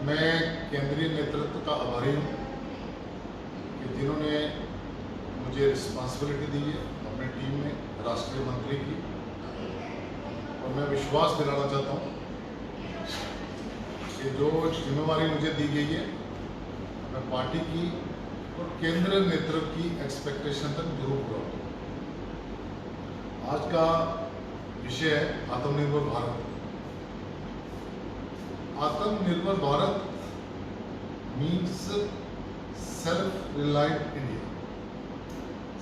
मैं केंद्रीय नेतृत्व का आभारी हूँ कि जिन्होंने मुझे रिस्पॉन्सिबिलिटी दी है अपनी टीम में राष्ट्रीय मंत्री की, और मैं विश्वास दिलाना चाहता हूँ कि जो जिम्मेवारी मुझे दी गई है मैं पार्टी की और केंद्रीय नेतृत्व की एक्सपेक्टेशन तक जरूर पूरा करूँ। आज का विषय है आत्मनिर्भर भारत। आत्मनिर्भर Bharat means self reliant India,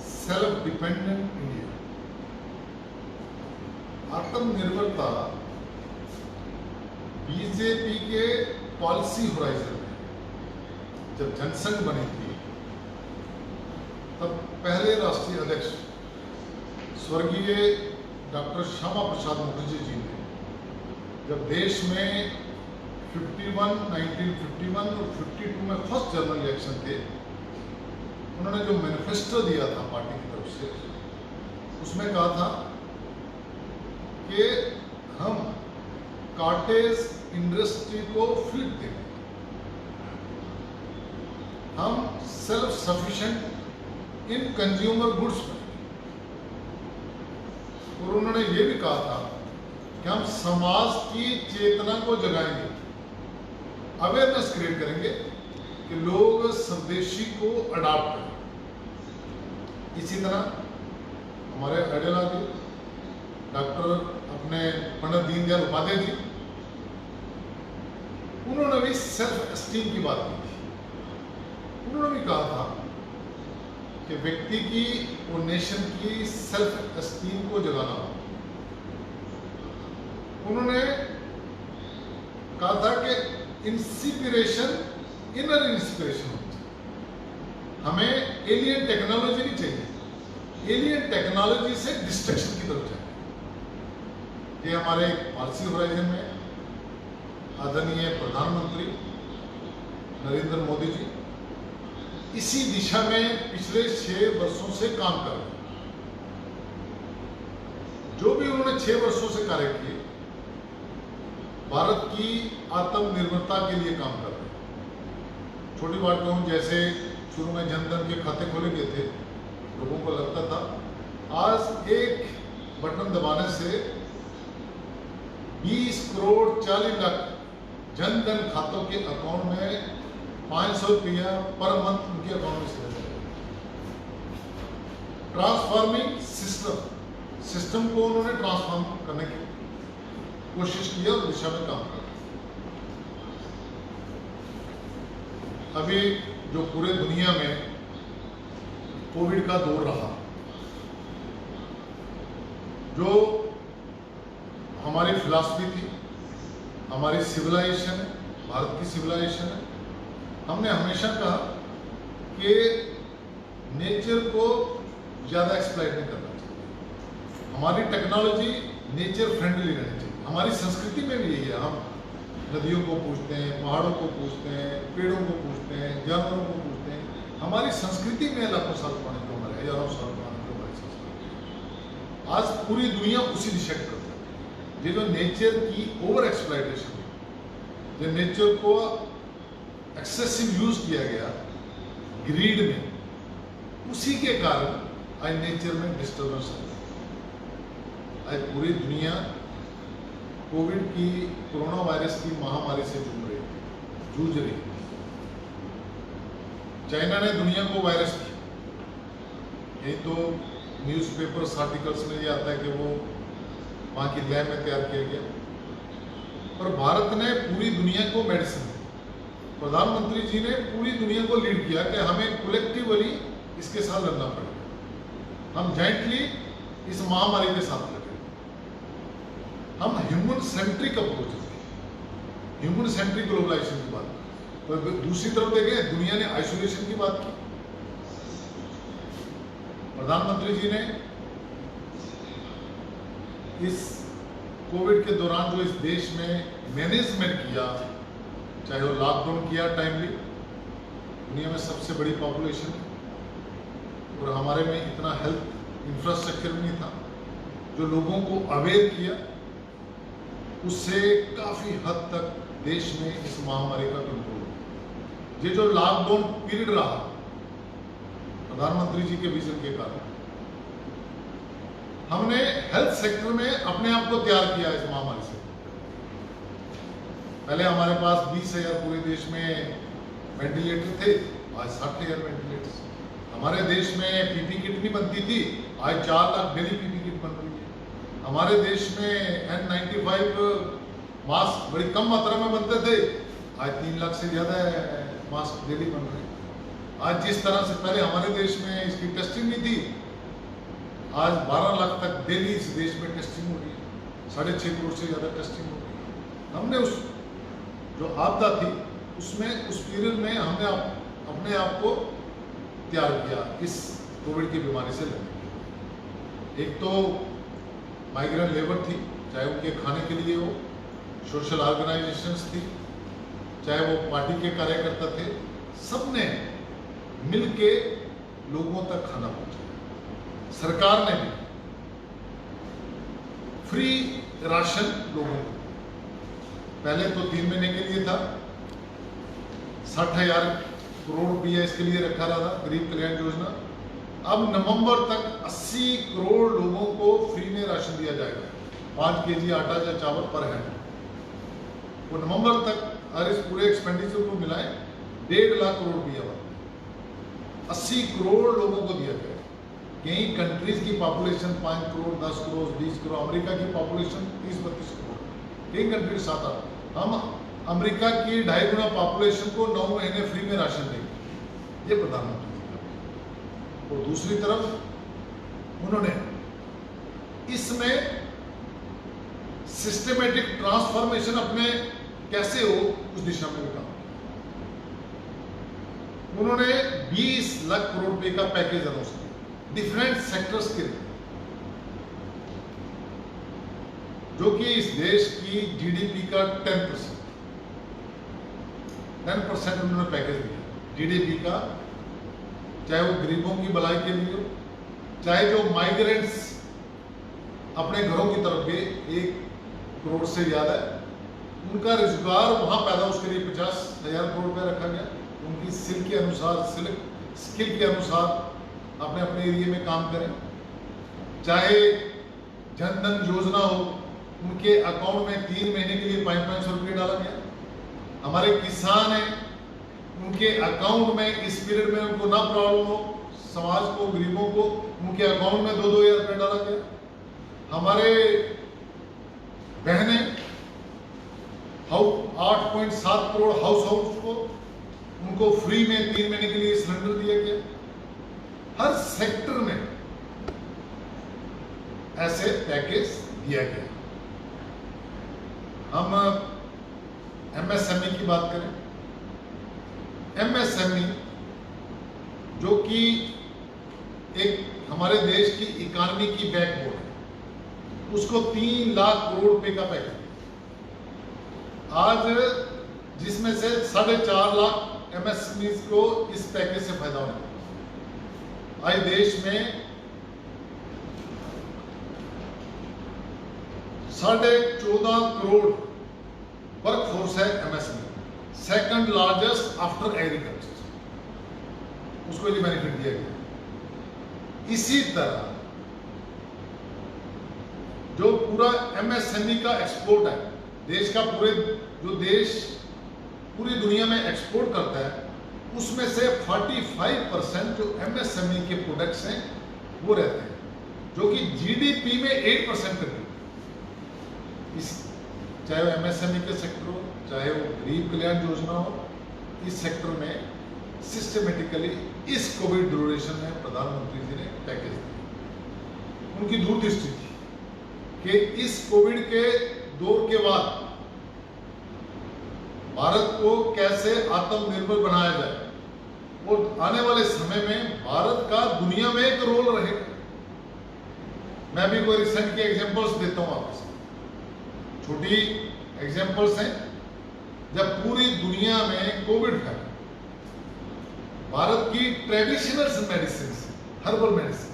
self dependent India. आत्मनिर्भरता बीजेपी के पॉलिसी होराइजन में जब जनसंघ बनी थी तब पहले राष्ट्रीय अध्यक्ष स्वर्गीय डॉक्टर श्यामा प्रसाद मुखर्जी जी ने जब देश में 1951 और 52 में फर्स्ट जनरल इलेक्शन थे, उन्होंने जो मैनिफेस्टो दिया था पार्टी की तरफ से, उसमें कहा था कि हम कॉटेज इंडस्ट्री को फीड देंगे, हम सेल्फ सफिशिएंट इन कंज्यूमर गुड्स में, और उन्होंने ये भी कहा था कि हम समाज की चेतना को जगाएंगे, अवेयरनेस क्रिएट करेंगे कि लोग स्वदेशी को अडॉप्ट करें। इसी तरह हमारे आइडियोलॉजी डॉक्टर अपने पंडित दीनदयाल उपाध्याय जी, उन्होंने भी सेल्फ एस्टीम की बात की थी। उन्होंने भी कहा था कि व्यक्ति की और नेशन की सेल्फ एस्टीम को जगाना हो। उन्होंने कहा था कि इंस्पिरेशन इनर इंस्पिरेशन होती है, हमें एलियन टेक्नोलॉजी नहीं चाहिए, एलियन टेक्नोलॉजी से डिस्ट्रक्शन की तरफ जाए। ये हमारे पॉलिसी होराइजन में आदरणीय प्रधानमंत्री नरेंद्र मोदी जी इसी दिशा में पिछले 6 वर्षों से काम कर रहे हैं। जो भी उन्होंने 6 वर्षों से कार्य किए, भारत की आत्मनिर्भरता के लिए काम कर रहे हैं। छोटी बात कहूँ, जैसे शुरू में जनधन के खाते खोले गए थे, लोगों को लगता था आज एक बटन दबाने से 20 करोड़ 40 लाख जनधन खातों के अकाउंट में 500 रुपया पर मंथ उनके अकाउंट में से ट्रांसफॉर्मिंग सिस्टम को उन्होंने ट्रांसफॉर्म करने की कोशिश की और दिशा में काम कर। अभी जो पूरे दुनिया में कोविड का दौर रहा, जो हमारी फिलॉसफी थी, हमारी सिविलाइजेशन है, भारत की सिविलाइजेशन है, हमने हमेशा कहा कि नेचर को ज़्यादा एक्सप्लॉइट नहीं करना चाहिए, हमारी टेक्नोलॉजी नेचर फ्रेंडली रहनी चाहिए। हमारी संस्कृति में भी यही है, हम नदियों को पूछते हैं, पहाड़ों को पूछते हैं, पेड़ों को पूछते हैं, जानवरों को पूछते हैं। हमारी संस्कृति में लाखों साल पुरानी की उम्र है, हजारों साल पुरानी की हमारी संस्कृति। आज पूरी दुनिया उसी दिशा की तरफ है। ये जो नेचर की ओवर एक्सप्लॉइटेशन, जो नेचर को एक्सेसिव यूज किया गया ग्रीड में, उसी के कारण आज नेचर में डिस्टर्बेंस है। आज पूरी दुनिया कोविड की, कोरोना वायरस की महामारी से जूझ रही। चाइना ने दुनिया को वायरस की, यही तो न्यूज़पेपर्स आर्टिकल्स में ये आता है कि वो वहाँ की लैब में तैयार किया गया। और भारत ने पूरी दुनिया को मेडिसिन, प्रधानमंत्री जी ने पूरी दुनिया को लीड किया कि हमें कलेक्टिवली इसके साथ लड़ना पड़ेगा, हम जॉइंटली इस महामारी के साथ लड़ें। हम human centric approach, human centric globalisation की बात, तो दूसरी तरफ देखें दुनिया ने आइसोलेशन की बात की। प्रधानमंत्री जी ने इस कोविड के दौरान जो इस देश में मैनेजमेंट किया, चाहे वो लॉकडाउन किया टाइमली, दुनिया में सबसे बड़ी पॉपुलेशन और हमारे में इतना हेल्थ इंफ्रास्ट्रक्चर भी नहीं था, जो लोगों को अवेयर किया, उससे काफ़ी हद तक देश में इस महामारी का कंट्रोल हो। ये जो लॉकडाउन पीरियड रहा प्रधानमंत्री जी के विजन के कारण, हमने हेल्थ सेक्टर में अपने आप को तैयार किया इस महामारी से। पहले हमारे पास 20,000 पूरे देश में वेंटिलेटर थे, आज 60,000 वेंटिलेटर्स। हमारे देश में पीपी किट नहीं बनती थी, आज 4 लाख डेली पीपी किट बन रही है। हमारे देश में N95 मास्क बड़ी कम मात्रा में बनते थे, आज 3 लाख से ज्यादा मास्क डेली बन रहे हैं। आज जिस तरह से पहले हमारे देश में इसकी टेस्टिंग नहीं थी, आज 12 लाख तक डेली इस देश में टेस्टिंग हो रही है, 6.5 करोड़ से ज्यादा टेस्टिंग हो रही है। हमने उस जो आपदा थी उसमें उस पीरियड में हमने अपने आप को तैयार किया इस कोविड की बीमारी से लड़ने। एक तो माइग्रेंट लेबर थी, चाहे उनके खाने के लिए हो, सोशल ऑर्गेनाइजेशंस थी, चाहे वो पार्टी के कार्यकर्ता थे, सबने मिलके लोगों तक खाना पहुंचाया। सरकार ने भी फ्री राशन लोगों को, पहले तो 3 महीने के लिए था, 60,000 करोड़ रुपया इसके लिए रखा रहा था गरीब कल्याण योजना। अब नवंबर तक 80 करोड़ लोगों को फ्री में राशन दिया जाएगा, 5 केजी आटा या चावल पर हेड। वो नवंबर तक और इस पूरे एक्सपेंडिचर को मिलाएं 1.5 लाख करोड़ रुपया बनता है। 80 करोड़ लोगों को दिया गया। कई कंट्रीज की पॉपुलेशन 5 करोड़, 10 करोड़, 20 करोड़, अमेरिका की पॉपुलेशन 30-32 करोड़, कई कंट्रीज 7-8। हम अमेरिका की 2.5 गुना पॉपुलेशन को 9 महीने फ्री में राशन देंगे, ये प्रधानमंत्री जी का। और दूसरी तरफ उन्होंने इसमें सिस्टमेटिक ट्रांसफॉर्मेशन अपने कैसे हो उस दिशा में भी काम किया। उन्होंने 20 लाख करोड़ रुपए का पैकेज अनाउंस किया डिफरेंट सेक्टर्स के लिए, जो कि इस देश की जीडीपी का 10% उन्होंने पैकेज दिया जीडीपी का, चाहे वो गरीबों की भलाई के लिए हो, चाहे जो माइग्रेंट्स अपने घरों की तरफ गए 1 करोड़ से ज्यादा है, उनका रोजगार वहां पैदा, उसके लिए 50,000 करोड़ रुपया रखा गया। उनकी स्किल के अनुसार अपने अपने एरिया में काम करें। चाहे जनधन योजना हो, उनके अकाउंट में 3 महीने के लिए 500 रुपये डाला गया। हमारे किसान हैं, उनके अकाउंट में इस पीरियड में उनको ना प्रॉब्लम हो, समाज को, गरीबों को उनके अकाउंट में 2-2 हज़ार रुपये डाला गया। हमारे बहनें 8.7 करोड़ हाउस होल्ड को उनको फ्री में 3 महीने के लिए सिलेंडर दिया गया। हर सेक्टर में ऐसे पैकेज दिया गया। हम एमएसएमई की बात करें, एमएसएमई जो कि एक हमारे देश की इकोनॉमी की बैकबोन है, उसको 3 लाख करोड़ रुपए का पैकेज, आज जिसमें से 4.5 लाख एमएसएमई को इस पैकेज से फायदा होने वाला। आज देश में 14.5 करोड़ वर्कफोर्स है MSME, second largest after agriculture, उसको ये बेनिफिट दिया गया। इसी तरह जो पूरा एमएसएमई का एक्सपोर्ट है, देश का जो देश पूरी दुनिया में एक्सपोर्ट करता है, उसमें से 45% जो एमएसएमई के प्रोडक्ट्स हैं वो रहते हैं, जो कि जीडीपी में 8% करते हैं। चाहे वो एमएसएमई के सेक्टर हो, चाहे वो गरीब कल्याण योजना हो, इस सेक्टर में सिस्टमेटिकली इस कोविड ड्यूरेशन में प्रधानमंत्री जी ने पैकेज दिया। उनकी दूरदृष्टि थी कि इस कोविड के दौर के बाद भारत को कैसे आत्मनिर्भर बनाया जाए और आने वाले समय में भारत का दुनिया में एक रोल रहेगा। मैं भी कोई रिसेंट के एग्जांपल्स देता हूं आपके साथ, छोटी एग्जांपल्स हैं। जब पूरी दुनिया में कोविड है, भारत की ट्रेडिशनल मेडिसिन, हर्बल मेडिसिन,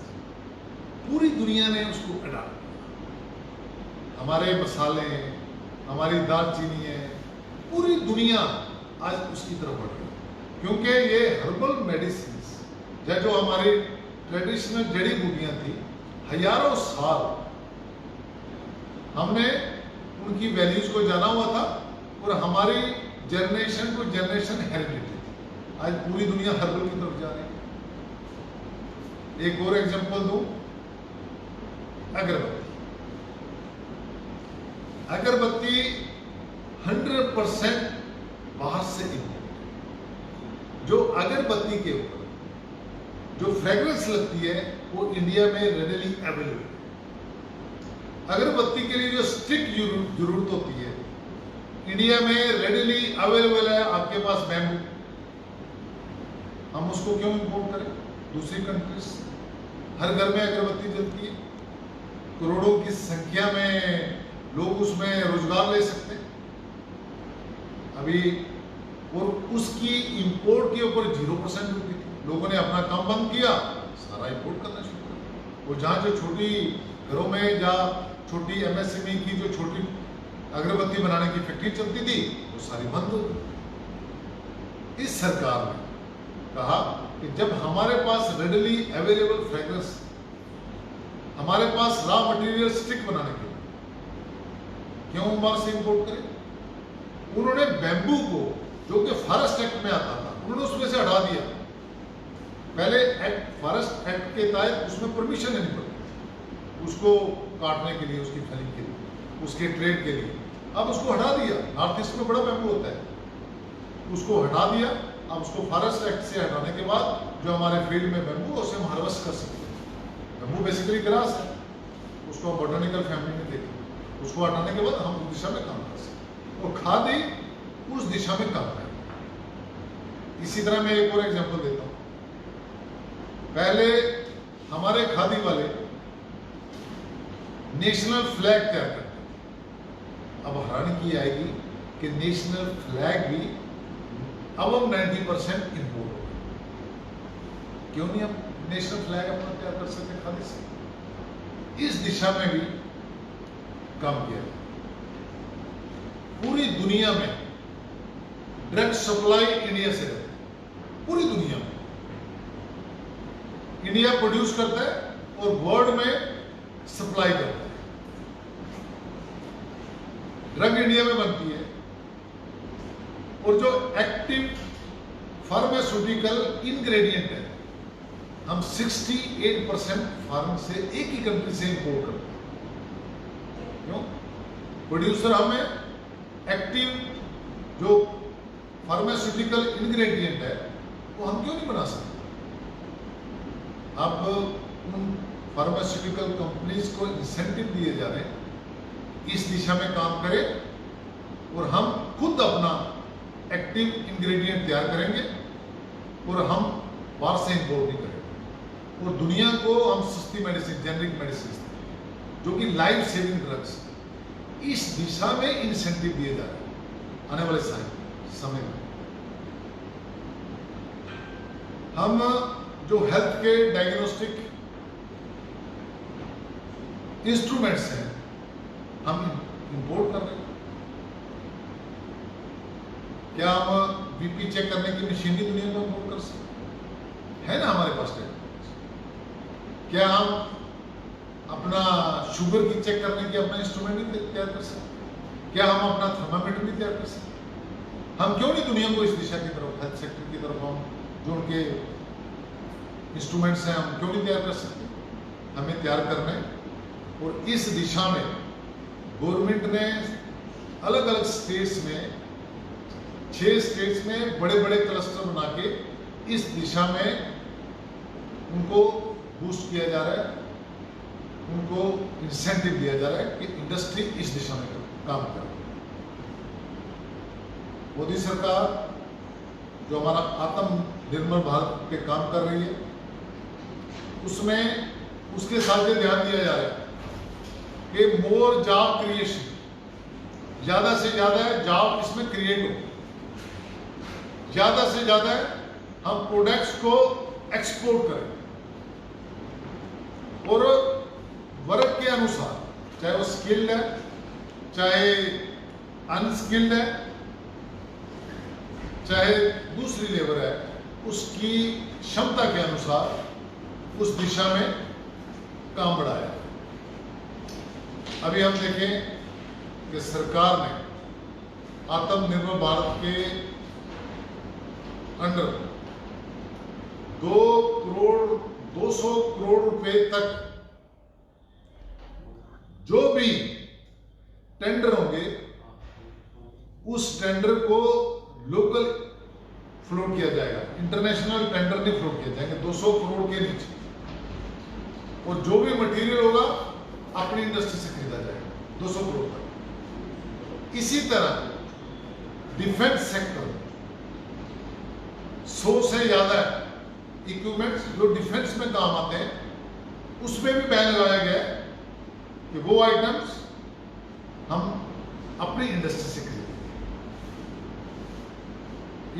पूरी दुनिया ने उसको अडॉप्ट किया। हमारे मसाले, हमारी दालचीनी है, पूरी दुनिया आज उसकी तरफ बढ़ रही है, क्योंकि ये हर्बल मेडिसिन या जो हमारी ट्रेडिशनल जड़ी बूटियां थी, हजारों साल हमने उनकी वैल्यूज को जाना हुआ था और हमारी जनरेशन टू जनरेशन हेरिडिटी थी। आज पूरी दुनिया हर्बल की तरफ जा रही है। एक और एग्जांपल दूं, अगरबत्ती। अगरबत्ती 100% बाहर से इंपोर्ट। जो अगरबत्ती के ऊपर जो फ्रेग्रेंस लगती है वो इंडिया में रेडिली अवेलेबल है। अगरबत्ती के लिए जो स्टिक जरूरत होती है इंडिया में रेडिली अवेलेबल है आपके पास बैम्बू। हम उसको क्यों इंपोर्ट करें दूसरी कंट्री से? हर घर में अगरबत्ती जलती है, करोड़ों की संख्या में लोग उसमें रोजगार ले सकते हैं अभी, और उसकी इंपोर्ट के ऊपर 0% ड्यूटी थी। लोगों ने अपना काम बंद किया, सारा इंपोर्ट करना शुरू किया। और जहाँ जो छोटी घरों में या छोटी एमएसएमई की जो छोटी अगरबत्ती बनाने की फैक्ट्री चलती थी वो सारी बंद हो गई। इस सरकार ने कहा कि जब हमारे पास रेडिली अवेलेबल फ्रेग्रेंस, हमारे पास रॉ मटेरियल स्टिक बनाने के लिए क्यों बाहर से इंपोर्ट करें? उन्होंने बैम्बू को, जो कि फॉरेस्ट एक्ट में आता था, उन्होंने उसमें से हटा दिया। पहले फॉरेस्ट एक्ट के तहत उसमें परमिशन लेनी पड़ती उसको काटने के लिए, उसकी फलिंग के लिए, उसके ट्रेड के लिए। अब उसको हटा दिया। नॉर्थ ईस्ट में बड़ा बैम्बू होता है, उसको हटा दिया। अब उसको फॉरेस्ट एक्ट से हटाने के बाद जो हमारे फील्ड में बैम्बू उसे हम हार्वेस्ट कर सकते हैं। बैम्बू बेसिकली ग्रास है, उसको हम बोटैनिकल फैमिली में देखें। उसको हटाने के बाद हम उस दिशा में काम कर सकते हैं और खादी उस दिशा में काम करें। इसी तरह मैं एक और एग्जांपल देता हूं। पहले हमारे खादी वाले नेशनल फ्लैग तैयार करते, अब हैरानी की आएगी कि नेशनल फ्लैग भी अब हम 90% इंपोर्ट हो गए। क्यों नहीं हम नेशनल फ्लैग अपना तैयार कर सकते खादी से? इस दिशा में भी काम किया। पूरी दुनिया में ड्रग सप्लाई इंडिया से रहती है। पूरी दुनिया में इंडिया प्रोड्यूस करता है और वर्ल्ड में सप्लाई करता है। ड्रग इंडिया में बनती है और जो एक्टिव फार्मास्यूटिकल इंग्रेडिएंट है हम 68% फॉरेन से, एक ही कंट्री से इंपोर्ट करते हैं। क्यों? प्रोड्यूसर हमें एक्टिव जो फार्मास्यूटिकल इंग्रेडिएंट है वो हम क्यों नहीं बना सकते? अब उन फार्मास्यूटिकल कंपनीज को इंसेंटिव दिए जा रहे हैं इस दिशा में काम करें और हम खुद अपना एक्टिव इंग्रेडिएंट तैयार करेंगे और हम बाहर से इंपोर्ट नहीं करेंगे और दुनिया को हम सस्ती मेडिसिन, जेनरिक मेडिसिन जो कि लाइफ सेविंग ड्रग्स, इस दिशा में इंसेंटिव दिए जा रहे हैं आने वाले समय में। हम जो हेल्थ के डायग्नोस्टिक इंस्ट्रूमेंट्स हैं हम इंपोर्ट कर रहे हैं। क्या हम बीपी चेक करने की मशीनरी दुनिया में इंपोर्ट कर सकते है ना हमारे पास टेक्नोलॉजी? क्या हम अपना शुगर की चेक करने की अपना इंस्ट्रूमेंट भी तैयार कर सकते? क्या हम अपना थर्मामीटर भी तैयार कर सकते? हम क्यों नहीं दुनिया को इस दिशा की तरफ, हेल्थ सेक्टर की तरफ, हम जो उनके इंस्ट्रूमेंट्स हैं हम क्यों नहीं तैयार कर सकते? हमें तैयार करना है और इस दिशा में गवर्नमेंट ने अलग अलग स्टेट्स में, 6 स्टेट्स में बड़े बड़े क्लस्टर बना के इस दिशा में उनको बूस्ट किया जा रहा है, उनको इंसेंटिव दिया जा रहा है कि इंडस्ट्री इस दिशा में काम करे। मोदी सरकार जो हमारा आत्मनिर्भर भारत पे काम कर रही है उसमें उसके साथ ये ध्यान दिया जा रहा है कि मोर जॉब क्रिएशन, ज्यादा से ज्यादा जॉब इसमें क्रिएट हो, ज्यादा से ज्यादा हम प्रोडक्ट्स को एक्सपोर्ट करें और वर्ग के अनुसार, चाहे वो स्किल्ड है चाहे अनस्किल्ड है, चाहे दूसरी लेबर है, उसकी क्षमता के अनुसार उस दिशा में काम बढ़ाया। अभी हम देखें कि सरकार ने आत्मनिर्भर भारत के अंडर 200 करोड़ रुपए तक जो भी टेंडर होंगे उस टेंडर को लोकल फ्लोट किया जाएगा, इंटरनेशनल टेंडर नहीं फ्लोट किया जाएगा 200 करोड़ के नीचे। और जो भी मटेरियल होगा अपनी इंडस्ट्री से खरीदा जाएगा 200 करोड़ तक। इसी तरह डिफेंस सेक्टर 100 से ज्यादा इक्विपमेंट्स जो डिफेंस में काम आते हैं उसमें भी बैन लगाया गया है कि वो आइटम्स हम अपनी इंडस्ट्री से खरीदें।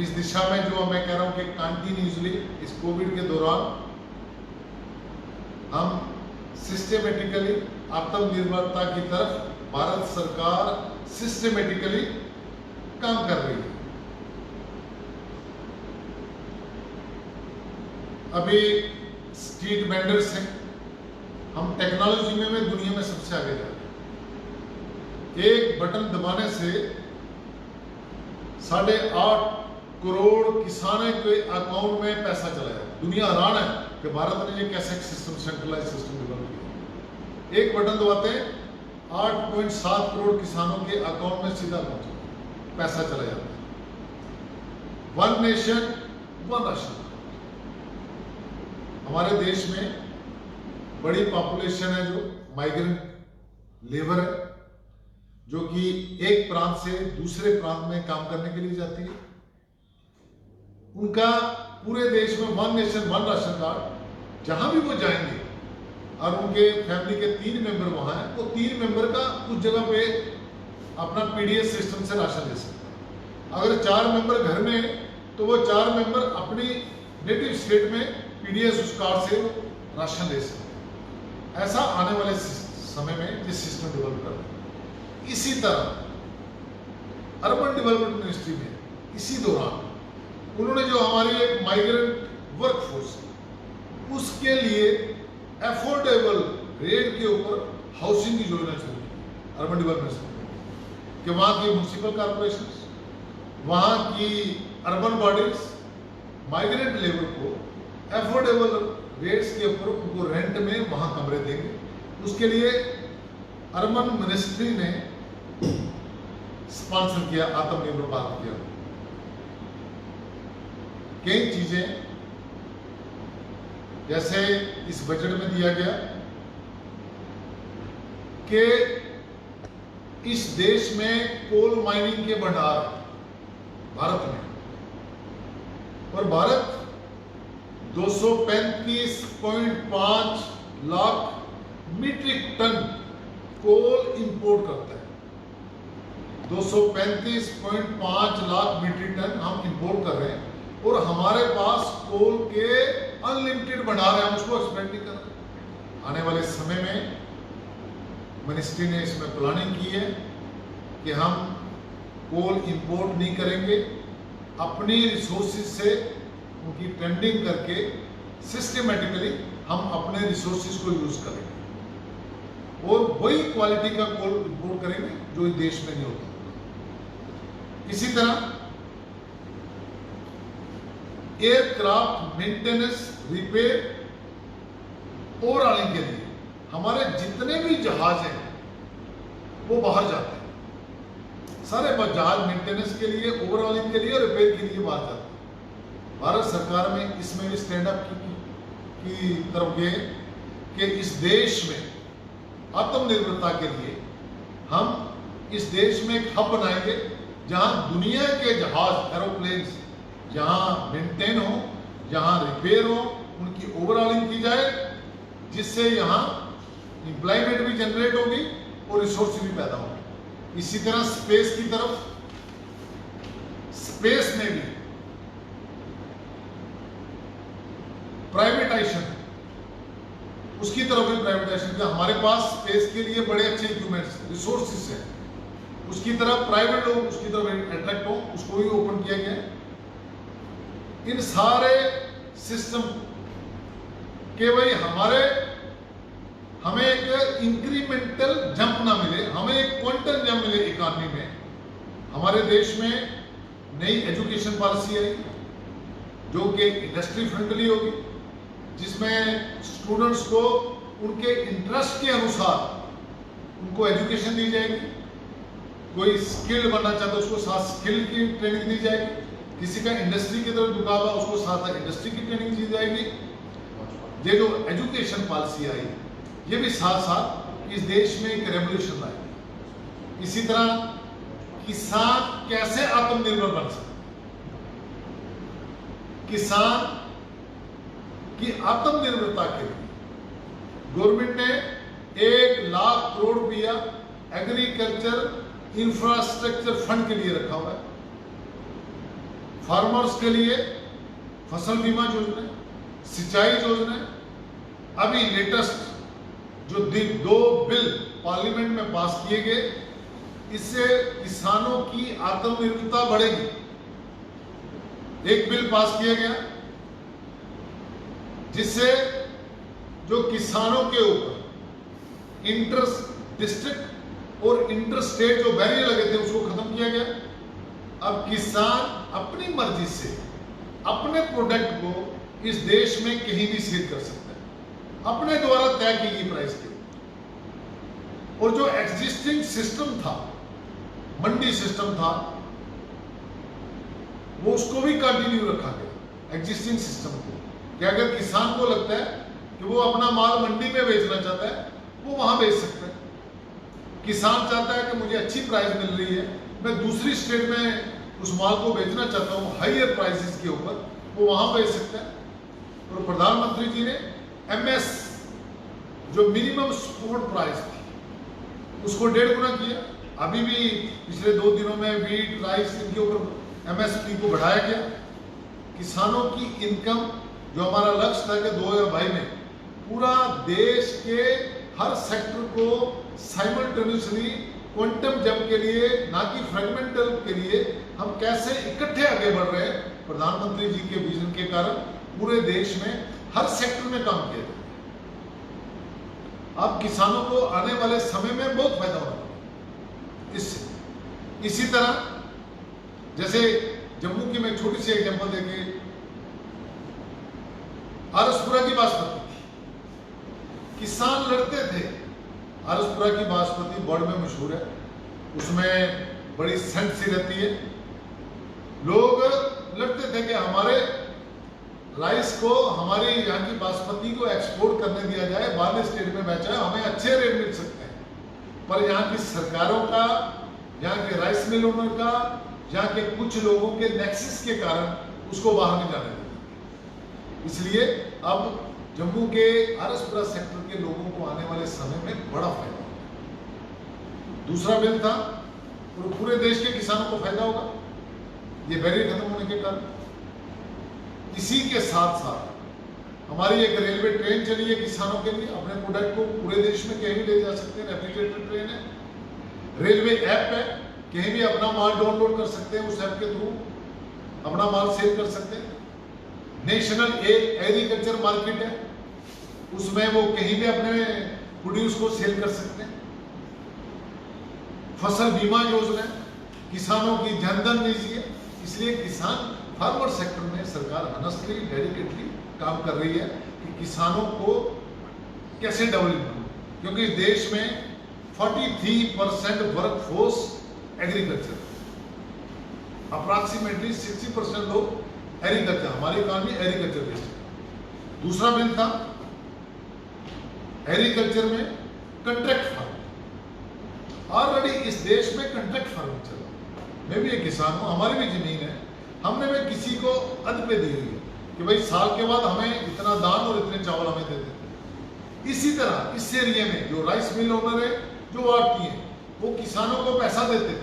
इस दिशा में जो मैं कह रहा हूं कि कंटिन्यूसली इस कोविड के दौरान हम सिस्टेमेटिकली आत्मनिर्भरता की तरफ भारत सरकार सिस्टेमेटिकली काम कर रही है। अभी स्ट्रीट वेंडर्स हैं, हम टेक्नोलॉजी में दुनिया में सबसे आगे जा रहे हैं। एक बटन दबाने से 8.5 करोड़ किसानों के अकाउंट में पैसा चला जाए। दुनिया हैरान है कि भारत ने ये कैसे सिस्टम, सेंट्रलाइज सिस्टम डेवलप किया। एक बटन दबाते हैं 8.7 करोड़ किसानों के अकाउंट में सीधा पैसा चला जाता है। One nation one ration. हमारे देश में बड़ी पॉपुलेशन है जो माइग्रेंट लेबर है, जो कि एक प्रांत से दूसरे प्रांत में काम करने के लिए जाती है। उनका पूरे देश में one nation one ration card, जहां भी वो जाएंगे और उनके फैमिली के 3 मेंबर वहां हैं, वो 3 मेंबर का उस जगह पे अपना पीडीएस सिस्टम से राशन ले सकते हैं। अगर 4 मेंबर घर में है तो वो 4 मेंबर अपनी नेटिव स्टेट में पीडीएस उस कार्ड से राशन ले सकते हैं। ऐसा आने वाले समय में ये सिस्टम डेवलप कर रहे हैं। इसी तरह अर्बन डेवलपमेंट मिनिस्ट्री में इसी दौरान उन्होंने जो हमारी एक माइग्रेंट वर्कफोर्स उसके लिए अफोर्डेबल रेट के ऊपर हाउसिंग की योजना शुरू की अर्बन डेवलपमेंट कि वहां की म्युनिसिपल कॉर्पोरेशन, वहां की अर्बन बॉडीज माइग्रेंट लेबर को अफोर्डेबल रेट्स के ऊपर उनको रेंट में वहां कमरे देंगे। उसके लिए अर्बन मिनिस्ट्री ने स्पॉन्सर किया आत्मनिर्भर भारत किया। कई चीजें जैसे इस बजट में दिया गया कि इस देश में कोल माइनिंग के भंडार भारत में, और Bharat 235.5 lakh metric ton coal import करता है। 235.5 लाख मीट्रिक टन हम इंपोर्ट कर रहे हैं और हमारे पास कोल के अनलिमिटेड भंडार है, हम उसको एक्सपेंड नहीं कर रहे। आने वाले समय में मिनिस्ट्री ने इसमें प्लानिंग की है कि हम कोल इंपोर्ट नहीं करेंगे, अपनी रिसोर्सेज से उनकी टेंडिंग करके सिस्टमेटिकली हम अपने रिसोर्सेज को यूज करेंगे और वही क्वालिटी का कोल इंपोर्ट करेंगे जो इस देश में नहीं होता। इसी तरह एयरक्राफ्ट मेंटेनेंस, रिपेयर ओवरऑलिंग के लिए हमारे जितने भी जहाज हैं वो बाहर जाते हैं। सारे जहाज मेंटेनेंस के लिए, ओवरऑलिंग के लिए और रिपेयर के लिए बाहर जाते हैं। भारत सरकार में इसमें भी स्टैंड अप की तरफ गए कि इस देश में आत्मनिर्भरता के लिए हम इस देश में एक हब बनाएंगे जहां दुनिया के जहाज, एरोप्लेन्स जहां मेंटेन हो, जहां रिपेयर हो, उनकी ओवरऑलिंग की जाए, जिससे यहां एम्प्लॉयमेंट भी जनरेट होगी और रिसोर्स भी पैदा होगी। इसी तरह स्पेस की तरफ, स्पेस में भी प्राइवेटाइजेशन, उसकी तरफ भी प्राइवेटाइजेशन, हमारे पास स्पेस के लिए बड़े अच्छे इक्विपमेंट्स, रिसोर्सेस हैं, उसकी तरफ प्राइवेट लोग उसकी तरफ अट्रैक्ट हो, उसको भी ओपन किया गया है। इन सारे सिस्टम के भाई हमें एक इंक्रीमेंटल जंप ना मिले, हमें एक क्वांटम जंप मिले इकोनॉमी में। हमारे देश में नई एजुकेशन पॉलिसी आई जो कि इंडस्ट्री फ्रेंडली होगी, जिसमें स्टूडेंट्स को उनके इंटरेस्ट के अनुसार उनको एजुकेशन दी जाएगी। कोई स्किल बनना चाहता है उसको साथ स्किल की ट्रेनिंग दी जाएगी, किसी का इंडस्ट्री की तरफ झुकाव है उसको साथ इंडस्ट्री की ट्रेनिंग दी जाएगी। ये जो एजुकेशन पॉलिसी आई ये भी साथ साथ इस देश में एक रेवोल्यूशन लाएगी। इसी तरह किसान कैसे आत्मनिर्भर बन सकते, किसान की आत्मनिर्भरता के लिए गवर्नमेंट ने 1 लाख करोड़ रुपया एग्रीकल्चर इंफ्रास्ट्रक्चर फंड के लिए रखा हुआ है। फार्मर्स के लिए फसल बीमा योजना, सिंचाई योजना, अभी लेटेस्ट जो 2 बिल पार्लियामेंट में पास किए गए, इससे किसानों की आत्मनिर्भरता बढ़ेगी। एक बिल पास किया गया जिससे जो किसानों के ऊपर इंटर डिस्ट्रिक्ट और इंटर स्टेट जो बैरियर लगे थे उसको खत्म किया गया। अब किसान अपनी मर्जी से अपने प्रोडक्ट को इस देश में कहीं भी सेल कर सकता है अपने द्वारा तय की गई प्राइस के। और जो एग्जिस्टिंग सिस्टम था, मंडी सिस्टम था, वो उसको भी कंटिन्यू रखा गया एग्जिस्टिंग सिस्टम को। कि अगर किसान को लगता है कि वो अपना माल मंडी में बेचना चाहता है वो वहां बेच सकता है। किसान चाहता है कि मुझे अच्छी प्राइस मिल रही है, मैं दूसरी स्टेट में उस माल को बेचना चाहता हूँ हाइयर प्राइसेस के ऊपर, वो वहां बेच सकता है। और प्रधानमंत्री जी ने MS जो मिनिमम सपोर्ट प्राइस थी उसको 1.5 गुना किया। अभी भी पिछले 2 दिनों में वीट, राइस इनके ऊपर MSP को बढ़ाया गया। किसानों की इनकम जो हमारा लक्ष्य था कि 2022 में पूरा देश के हर सेक्टर को साइमल्टेनियसली क्वांटम जंप के लिए, ना कि फ्रेगमेंटल के लिए, हम कैसे इकट्ठे आगे बढ़ रहे हैं प्रधानमंत्री जी के विजन के कारण पूरे देश में हर सेक्टर में काम किया जाए। अब किसानों को आने वाले समय में बहुत फायदा होगा इससे। इसी तरह जैसे जम्मू की मैं छोटी सी एग्जांपल देंगे, आरसपुरा की बासमती थी, किसान लड़ते थे। आरसपुरा की बासमती वर्ल्ड में मशहूर है, उसमें बड़ी सेंट सी रहती है। लोग लड़ते थे कि हमारे राइस को, हमारी यहाँ की बासमती को एक्सपोर्ट करने दिया जाए, बाहर स्टेट में बेचा है, हमें अच्छे रेट मिल सकते हैं। पर यहाँ की सरकारों का, यहाँ के राइस मिल ओनर का, यहाँ के कुछ लोगों के नेक्सस के कारण उसको बाहर नहीं जाने देते। इसलिए अब जम्मू के आरसपुरा सेक्टर के लोगों को आने वाले समय में बड़ा फायदा होगा। दूसरा बिल था और पूरे देश के किसानों को फायदा होगा ये बैरियर खत्म होने के कारण। इसी के साथ साथ हमारी एक रेलवे ट्रेन चली है किसानों के लिए, अपने प्रोडक्ट को पूरे देश में कहीं भी ले जा सकते हैं। रेफ्रिजरेटर ट्रेन है, रेलवे ऐप है, कहीं भी अपना माल डाउनलोड कर सकते हैं, उस ऐप के थ्रू अपना माल सेल कर सकते हैं। नेशनल एग्रीकल्चर मार्केट है, उसमें वो कहीं भी अपने प्रोड्यूस को सेल कर सकते हैं। फसल बीमा योजना, किसानों की जनधन निधि है। इसलिए किसान फार्मर सेक्टर में सरकार ऑनेस्टली, डेडिकेटली काम कर रही है कि किसानों को कैसे डेवलप करें, क्योंकि इस देश में 43% वर्कफोर्स एग्रीकल्चर, अप्रॉक्सीमेटली 60% लोग एग्रीकल्चर, हमारी इकॉनमी एग्रीकल्चर बेस्ड है। दूसरा बिल था एग्रीकल्चर में कंट्रैक्ट फार्मिंग। ऑलरेडी इस देश में कंट्रैक्ट फार्मिंग चल रहा है। मैं भी एक किसान हूं, हमारी भी जमीन है, हमने भी किसी को अध पे दी हुई है कि भाई साल के बाद हमें इतना दान और इतने चावल हमें दे देते। इसी तरह इस एरिया में जो राइस मिल ओनर है, जो आड़ती है, वो किसानों को पैसा देते थे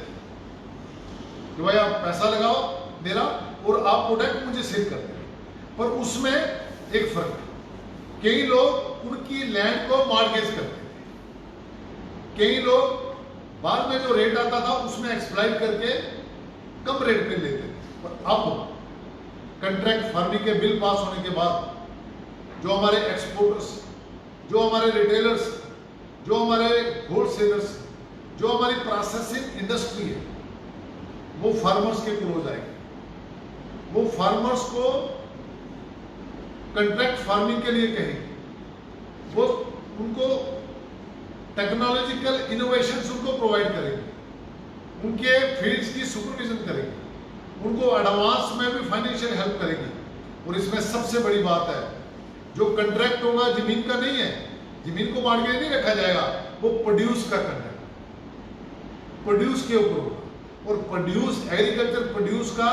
कि भाई आप पैसा लगाओ मेरा और आप प्रोडक्ट मुझे सेल करते हैं। पर उसमें एक फर्क है, कई लोग उनकी लैंड को मॉर्गेज करते थे, कई लोग बाद में जो रेट आता था उसमें एक्सप्लाइट करके कम रेट पे लेते थे। पर अब कंट्रैक्ट फार्मिंग के बिल पास होने के बाद जो हमारे एक्सपोर्टर्स, जो हमारे रिटेलर्स, जो हमारे होलसेलर्स, जो हमारी प्रोसेसिंग इंडस्ट्री है, वो फार्मर्स के क्लोज आएगी। वो फार्मर्स को कंट्रैक्ट फार्मिंग के लिए कहेंगे, वो उनको टेक्नोलॉजिकल इनोवेशंस उनको प्रोवाइड करेंगे, उनके फील्ड्स की सुपरविजन करेंगे, उनको एडवांस में भी फाइनेंशियल हेल्प करेगी। और इसमें सबसे बड़ी बात है, जो कंट्रैक्ट होगा जमीन का नहीं है, जमीन को बांट के नहीं रखा जाएगा, वो प्रोड्यूस का कंट्रैक्ट, प्रोड्यूस के ऊपर होगा। और प्रोड्यूस, एग्रीकल्चर प्रोड्यूस का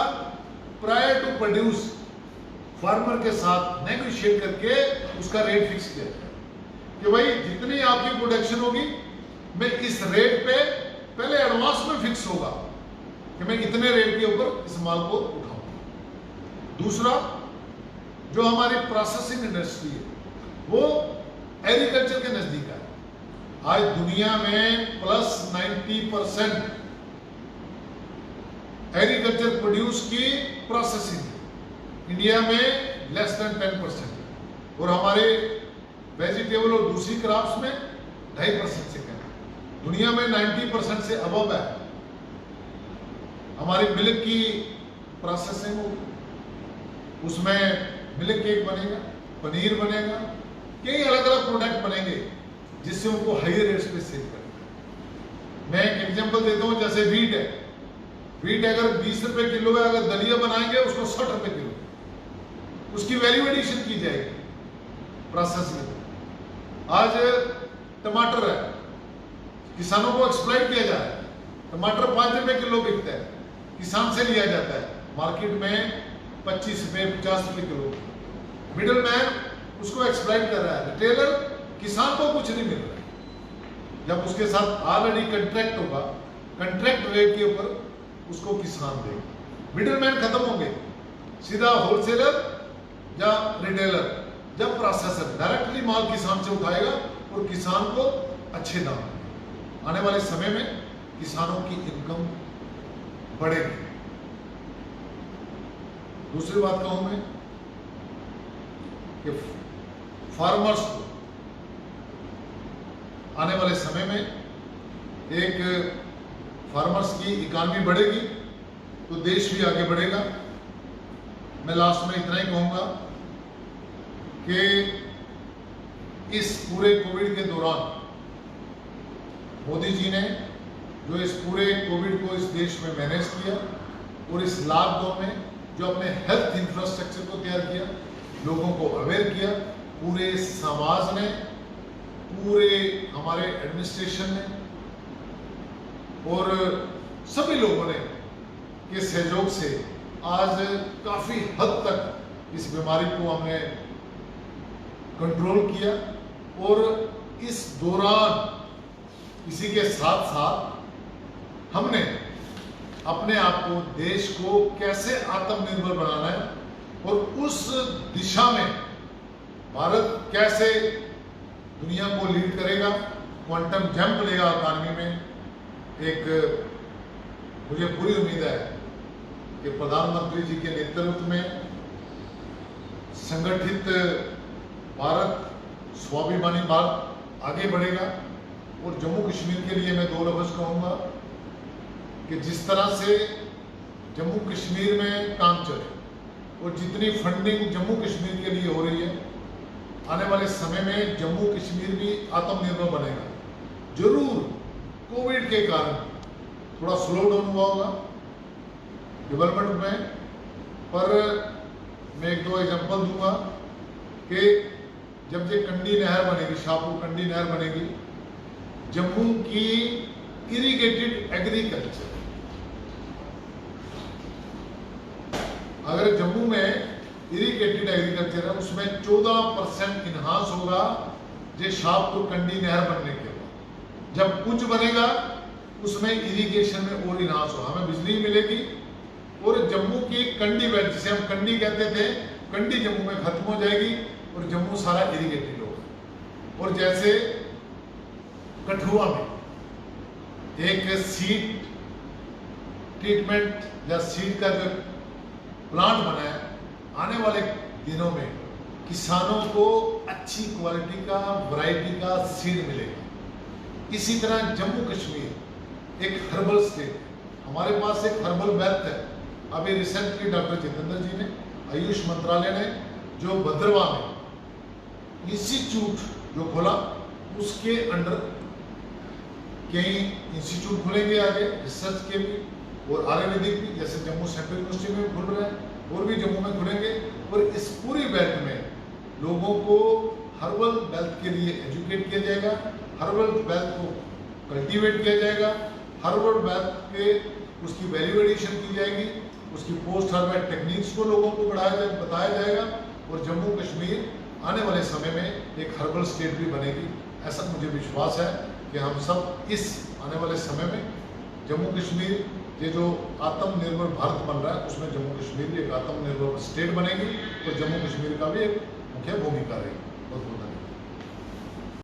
प्रायर टू प्रोड्यूस फार्मर के साथ नेगोशिएट करके उसका रेट फिक्स किया जाए कि भाई जितनी आपकी प्रोडक्शन होगी, मैं इस रेट पे पहले एडवांस में फिक्स होगा कि मैं इतने रेट के ऊपर इस माल को उठाऊंगा। दूसरा, जो हमारी प्रोसेसिंग इंडस्ट्री है, वो एग्रीकल्चर के नजदीक है। आज दुनिया में प्लस 90% एग्रीकल्चर प्रोड्यूस की प्रोसेसिंग है, इंडिया में लेस देन 10%, और हमारे वेजिटेबल और दूसरी क्रॉप्स में 2.5% से कम है। दुनिया में 90% से अबव है। हमारी मिल्क की प्रोसेसिंग होगी, उसमें मिल्क केक बनेगा, पनीर बनेगा, कई अलग अलग प्रोडक्ट बनेंगे जिससे उनको हाई रेट्स पे सेल करेंगे। मैं एक एग्जांपल देता हूं, जैसे वीट है, वीट अगर 20 रुपए किलो है, अगर दलिया बनाएंगे उसको 60 रुपए किलो, उसकी वैल्यू एडिशन की जाएगी प्रोसेस में। आज टमाटर है, किसानों को एक्सप्लॉइट किया जा रहा है, टमाटर 5 रुपए किलो बिकता है, किसान से लिया जाता है, मार्केट में 25 रुपए 50 रुपए किलो। मिडिल मैन उसको एक्सप्लॉइट कर रहा है, रिटेलर किसान को कुछ नहीं मिल रहा है। जब उसके साथ ऑलरेडी कंट्रैक्ट होगा, कंट्रैक्ट रेट के ऊपर उसको किसान देगा। मिडिल मैन खत्म होंगे, सीधा होलसेलर या रिटेलर जब प्रोसेसर डायरेक्टली माल किसान से उठाएगा और किसान को अच्छे दाम देगा। आने वाले समय में किसानों की इनकम बढ़ेगी। दूसरी बात कहूं मैं कि फार्मर्स को आने वाले समय में एक फार्मर्स की इकॉनमी बढ़ेगी तो देश भी आगे बढ़ेगा। मैं लास्ट में इतना ही कहूंगा कि इस पूरे कोविड के दौरान मोदी जी ने जो इस पूरे कोविड को इस देश में मैनेज किया और इस लॉकडाउन में जो अपने हेल्थ इंफ्रास्ट्रक्चर को तैयार किया, लोगों को अवेयर किया, पूरे समाज ने, पूरे हमारे एडमिनिस्ट्रेशन ने और सभी लोगों ने के सहयोग से आज काफी हद तक इस बीमारी को हमने कंट्रोल किया। और इस दौरान इसी के साथ साथ हमने अपने आप को, देश को कैसे आत्मनिर्भर बनाना है और उस दिशा में भारत कैसे दुनिया को लीड करेगा, क्वांटम जंप लेगा इकॉनमी में। एक मुझे पूरी उम्मीद है कि प्रधानमंत्री जी के नेतृत्व में संगठित भारत, स्वाभिमानी भारत आगे बढ़ेगा। और जम्मू कश्मीर के लिए मैं 2 लफ्ज कहूंगा कि जिस तरह से जम्मू कश्मीर में काम चले और जितनी फंडिंग जम्मू कश्मीर के लिए हो रही है, आने वाले समय में जम्मू कश्मीर भी आत्मनिर्भर बनेगा। जरूर कोविड के कारण थोड़ा स्लो डाउन हुआ होगा डेवलपमेंट में, पर मैं 1-2 एग्जांपल दूंगा कि जब ये कंडी नहर बनेगी, शाहपुर कंडी नहर बनेगी, जम्मू की इरिगेटेड एग्रीकल्चर, अगर जम्मू में इरिगेटेड एग्रीकल्चर है उसमें 14% इनहांस होगा जो शाहपुर कंडी नहर बनने के बाद। जब कुछ बनेगा उसमें इरिगेशन में और इनहांस होगा, हमें बिजली मिलेगी। और जम्मू की कंडी बेल्ट, जिसे हम कंडी कहते थे, कंडी जम्मू में खत्म हो जाएगी और जम्मू सारा इरिगेटेड होगा। और जैसे कठुआ में एक सीड ट्रीटमेंट या सीड का जो प्लांट बना है, आने वाले दिनों में किसानों को अच्छी क्वालिटी का वैरायटी का सीड मिलेगा। इसी तरह जम्मू कश्मीर एक हर्बल स्टेट है, हमारे पास एक हर्बल वेल्थ है। अभी रिसेंटली डॉक्टर जितेंद्र जी ने, आयुष मंत्रालय ने जो भद्रवा में इंस्टीट्यूट जो खोला, उसके अंडर कई इंस्टीट्यूट खुलेंगे आगे रिसर्च के भी और आयुर्वेदिक भी, जैसे जम्मू सेंट्रल यूनिवर्सिटी में खुल रहे हैं और भी जम्मू में खुलेंगे। और इस पूरी बेल्ट में लोगों को हर्बल वेल्थ के लिए एजुकेट किया जाएगा, हर्बल वेल्थ को कल्टीवेट किया जाएगा, हर्बल वेल्थ के उसकी वैल्यू एडिशन की जाएगी, उसकी पोस्ट हार्वेस्ट टेक्निक्स को लोगों को बताया जाएगा और जम्मू कश्मीर आने वाले समय में एक हर्बल स्टेट भी बनेगी। ऐसा मुझे विश्वास है कि हम सब इस आने वाले समय में जम्मू कश्मीर ये जो आत्मनिर्भर भारत बन रहा है, उसमें जम्मू कश्मीर भी एक आत्मनिर्भर स्टेट बनेगी और जम्मू कश्मीर का भी एक मुख्य भूमिका रहेगी। बहुत बहुत धन्यवाद।